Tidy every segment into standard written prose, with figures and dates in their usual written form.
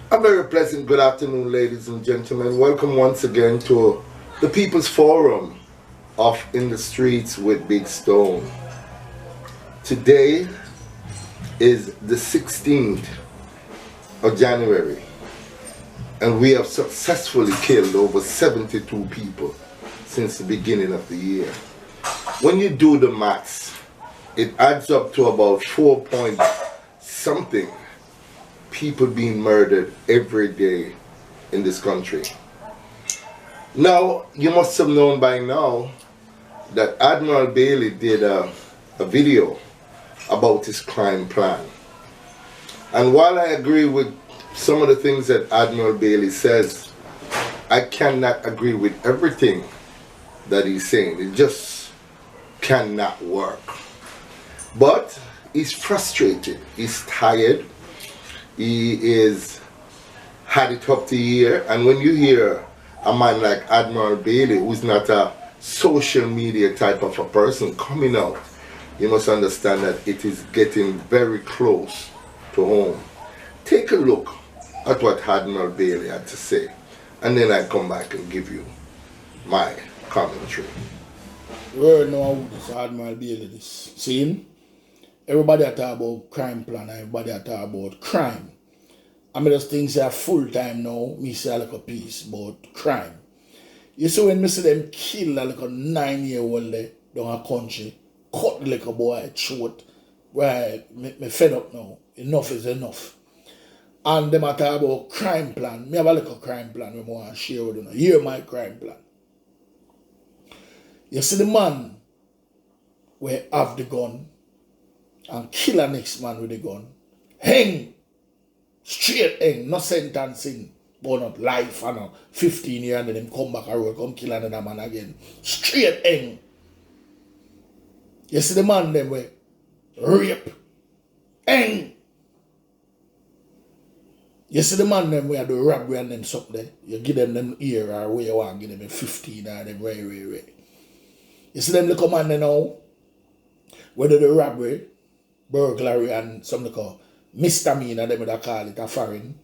A very pleasant good afternoon, ladies and gentlemen. Welcome once again to the People's Forum of In the Streets with Big Stone. Today is the 16th of January, and we have successfully killed over 72 people since the beginning of the year. When you do the maths, it adds up to about 4 point something people being murdered every day in this country. Now, you must have known by now that Admiral Bailey did a video about his crime plan. And while I agree with some of the things that Admiral Bailey says, I cannot agree with everything that he's saying. It just cannot work. But he's frustrated, he's tired, he is had it up to here, and when you hear a man like Admiral Bailey, who's not a social media type of a person, coming out, you must understand that it is getting very close to home. Take a look at what Admiral Bailey had to say, and then I come back and give you my commentary. We already know who this Admiral Bailey is. See him? Everybody talk about crime plan, everybody talk about crime. I mean, those things are full time now, me say like a piece about crime. You see when me see them kill like a 9-year-old down a country, cut like a boy throat, where me fed up now. Enough is enough. And them talk about crime plan. Me have a little crime plan we want to share with you. Hear my crime plan. You see the man where have the gun and kill a next man with the gun. Hang. Straight hang. No sentencing. But not life and 15 years and then them come back and road, come kill another man again. Straight hang. You see the man them where rape. Hang. You see the man them where do robbery and them something there. You give them ear or where you want give them 15 or them way. You see them little man there now, whether the robbery, burglary, and something called misdemeanor, them would call it a foreign.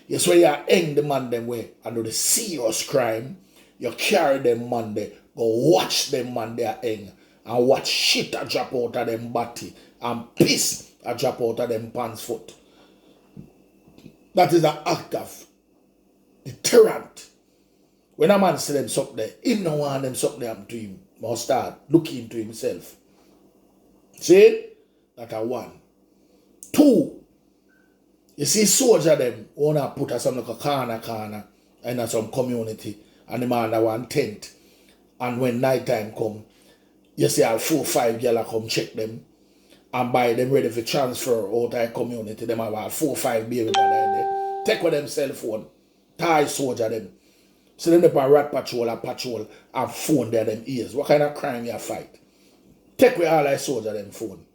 You see, you hang the man them way and do the serious crime, you carry them man there, go watch them man there hang, and watch shit a drop out of them body, and piss a drop out of them pants foot. That is an act of deterrent. When a man see them something there, he don't want them something happen to him. Must start looking to himself. See? That's a one. Two, you see soldier them wanna put us some like a corner in some community and the man that want tent. And when night time come, you see how 4-5 girls come check them and buy them ready for transfer out of the community. Them have 4-5 baby there. Take with them cell phone, tie soldier them. So them up a rat patrol and phone there them ears. What kind of crime you fight? Take with all that soldier them phone.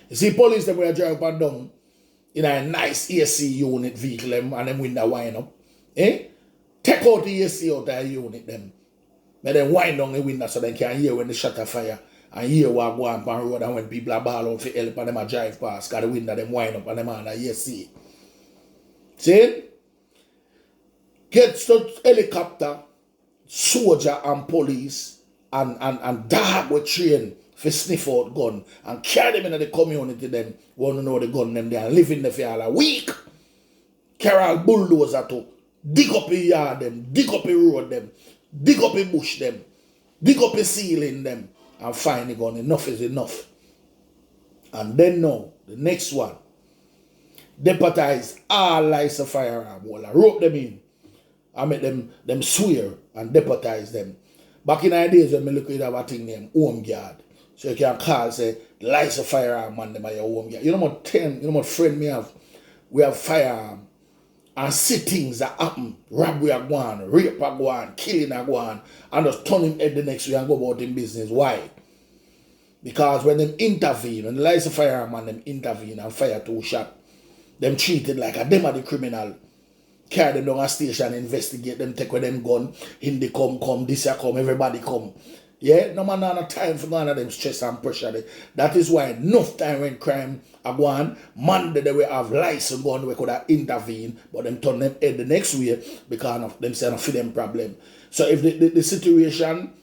You see police them will drive up and down in a nice AC unit vehicle them and them window wind up. Take out the AC out of the unit them. But then wind down the window so they can hear when they shut a fire and hear what go on road and when people are ball out for help and them a drive past because the window them wind up and them on the AC. See? Gets the helicopter, soldier and police and dog with train for sniff out gun and carry them into the community them want to know the gun them there and live in the for a week. Carry bulldozer to dig up the yard them, dig up the road them, dig up the bush them, dig up the ceiling them and find the gun. Enough is enough. And then now, the next one, deputize all license firearm, rope them in. I make them swear and deputize them. Back in the days when I look at a thing named home guard. So you can call, say, the license firearm man, them are your home guard. You know what friend me have? We have firearm. And see things that happen. Robbery are going, rape are going, killing are going, and just turn him head the next way and go about in business. Why? Because when them intervene, when the license firearm man them intervene and fire 2 shots, them treated like a them are the criminal. Carry them down a station, investigate them, take with them gun, Hindi come, this year come, everybody come. Yeah, no man have no time for going to them stress and pressure. There. That is why enough time when crime are going, man they will have license going, we could have intervene, but them turn them head the next way because of them saying for them problem. So if the situation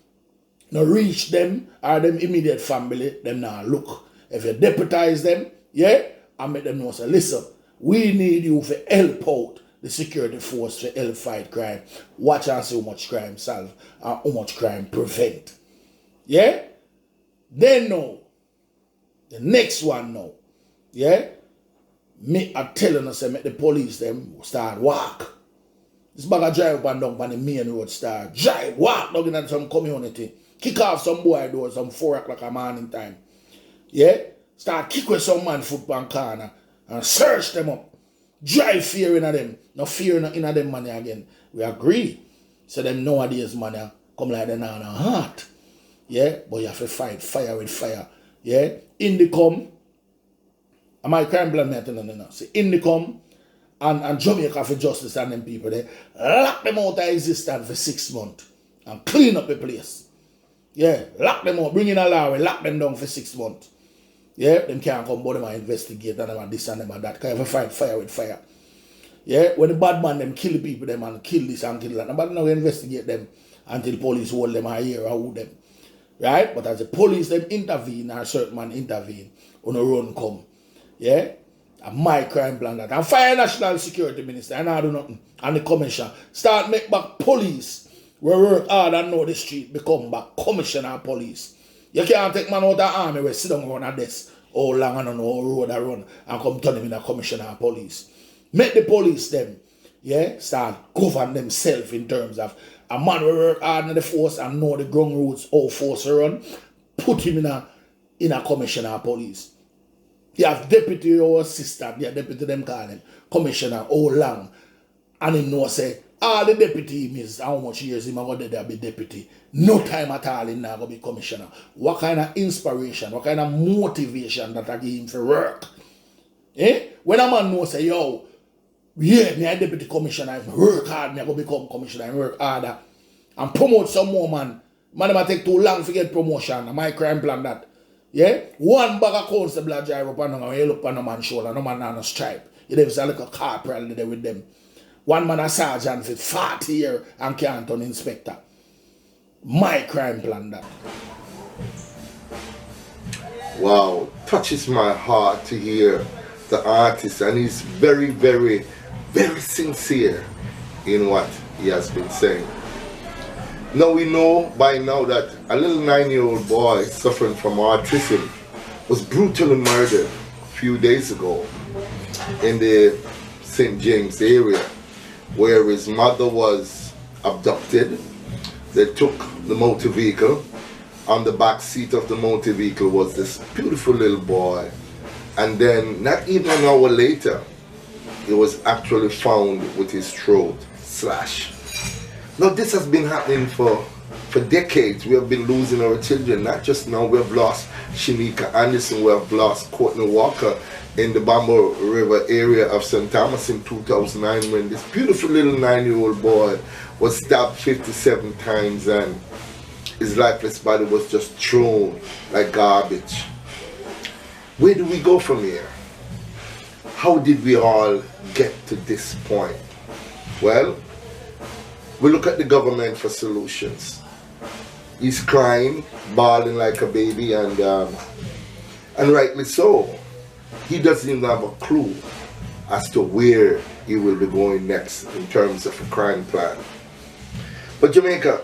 no reach them or them immediate family, them now look. If you deputize them, yeah, and make them know, say, listen, we need you for help out the security force for help fight crime. Watch and see how much crime solve and how much crime prevent. Yeah? Then no. The next one now. Yeah? Me are telling us, make the police them start walk. This bag of drive up and down on the main road start. Drive, walk down in some community. Kick off some boy doors some 4 o'clock a morning time. Yeah? Start kick with some man foot on corner and search them up. Drive fear in them. No fear in them money again. We agree. So them nowadays money come like them on a heart. Yeah? But you have to fight fire with fire. Yeah? In the come. Am I crime plan me telling you now? See, in the come and Jamaica for justice and them people there. Lock them out of existence for 6 months. And clean up the place. Yeah, lock them out, bring in a law, lock them down for 6 months. Yeah, them can't come, but them and investigate and them and this and them and that. Can't even fight fire with fire. Yeah, when the bad man them kill people them and kill this and kill that. Nobody now investigate them until police hold them and hear or hold them. Right? But as the police them intervene or certain man intervene, on a run come. Yeah? And my crime plan that. And fire national security minister and I do nothing. And the commissioner start make back police. We work hard and know the street, become back commissioner of police. You can't take man out of the army where sit down on a desk all long and on all road I run and come turn him in a commissioner of police. Make the police them, yeah, start govern themselves in terms of a man will work hard in the force and know the ground routes, all force run, put him in a commissioner of police. You have deputy or assistant, yeah, deputy them call him, commissioner all long, and him know say, all the deputy is how much years him going to be deputy. No time at all in now going to be commissioner. What kind of inspiration, what kind of motivation that I give him for work? Eh? When a man knows say, yo, yeah, me a deputy commissioner, I work hard, me I go become commissioner, I work harder. And promote some more man. Man, it take too long to get promotion. And my crime plan that. Yeah? One bag of constable drive up and you look on no man's shoulder, no man on a stripe. You have a little corporal there with them. One man a sergeant for 40 years and can't turn inspector. My crime plan that. Wow, touches my heart to hear the artist, and he's very, very, very sincere in what he has been saying. Now we know by now that a little 9-year-old boy suffering from autism was brutally murdered a few days ago in the St. James area, where his mother was abducted. They took the motor vehicle. On the back seat of the motor vehicle was this beautiful little boy. And then, not even an hour later, he was actually found with his throat slashed. Now this has been happening for decades. We have been losing our children. Not just now, we have lost Shanika Anderson, we have lost Courtney Walker in the Bamboo River area of St. Thomas in 2009, when this beautiful little 9-year-old boy was stabbed 57 times and his lifeless body was just thrown like garbage. Where do we go from here? How did we all get to this point? Well, we look at the government for solutions. He's crying, bawling like a baby, and rightly so. He doesn't even have a clue as to where he will be going next in terms of a crime plan. But Jamaica,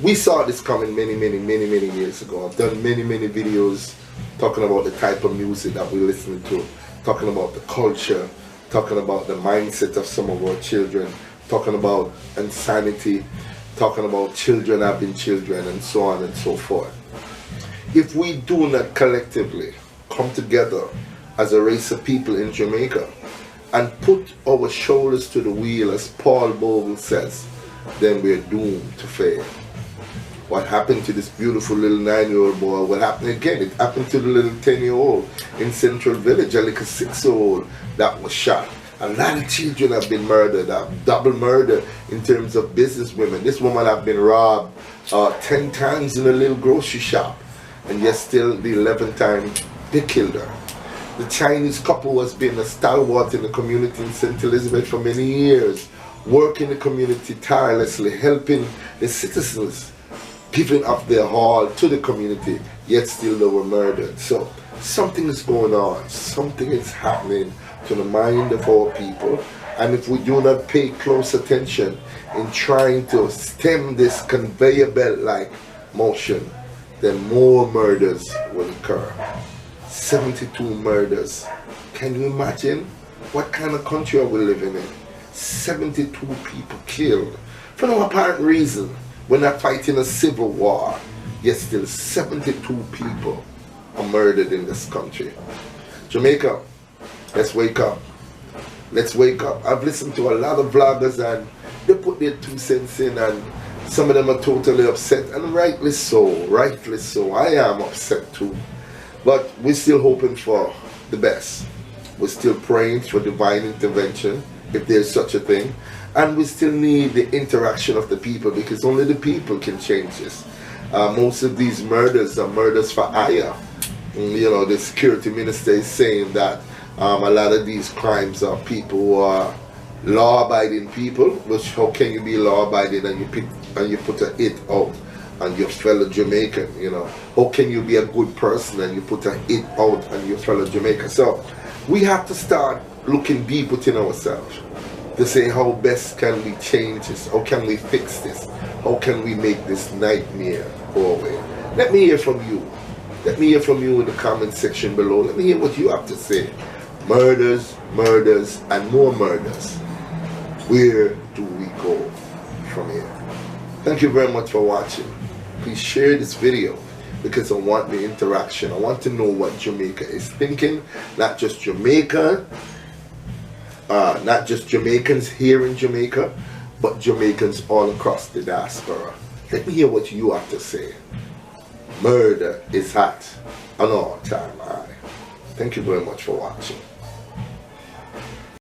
we saw this coming many years ago. I've done many videos talking about the type of music that we listen to, talking about the culture, talking about the mindset of some of our children, talking about insanity, talking about children having children, and so on and so forth. If we do not collectively come together as a race of people in Jamaica and put our shoulders to the wheel, as Paul Bogle says, then we're doomed to fail. What happened to this beautiful little 9-year-old boy will happen again. It happened to the little 10-year-old in Central Village, a little 6-year-old that was shot. A lot of children have been murdered, double murder in terms of business women. This woman have been robbed 10 times in a little grocery shop, and yet still the 11th time they killed her. The Chinese couple has been a stalwart in the community in St. Elizabeth for many years, working the community tirelessly, helping the citizens, giving up their all to the community, yet still they were murdered. So something is going on, something is happening to the mind of our people, and if we do not pay close attention in trying to stem this conveyor belt like motion, then more murders will occur. 72 murders. Can you imagine what kind of country are we living in? 72 people killed for no apparent reason. We're not fighting a civil war, yet still 72 people are murdered in this country. Jamaica, let's wake up. Let's wake up. I've listened to a lot of vloggers and they put their 2 cents in, and some of them are totally upset, and rightly so, rightly so. I am upset too. But we're still hoping for the best. We're still praying for divine intervention, if there's such a thing. And we still need the interaction of the people, because only the people can change this. Most of these murders are murders for hire. You know, the security minister is saying that a lot of these crimes are people who are law-abiding people, which how can you be law-abiding and you put a hit out on your fellow Jamaican, you know? How can you be a good person and you put a hit out on your fellow Jamaican? So we have to start looking deep within ourselves to say how best can we change this, how can we fix this, how can we make this nightmare go away. Let me hear from you. Let me hear from you in the comment section below. Let me hear what you have to say. Murders, murders, and more murders. Where do we go from here? Thank you very much for watching. Please share this video, because I want the interaction. I want to know what Jamaica is thinking. Not just Jamaica, not just Jamaicans here in Jamaica, but Jamaicans all across the diaspora. Let me hear what you have to say. Murder is hot, an all-time high. Thank you very much for watching.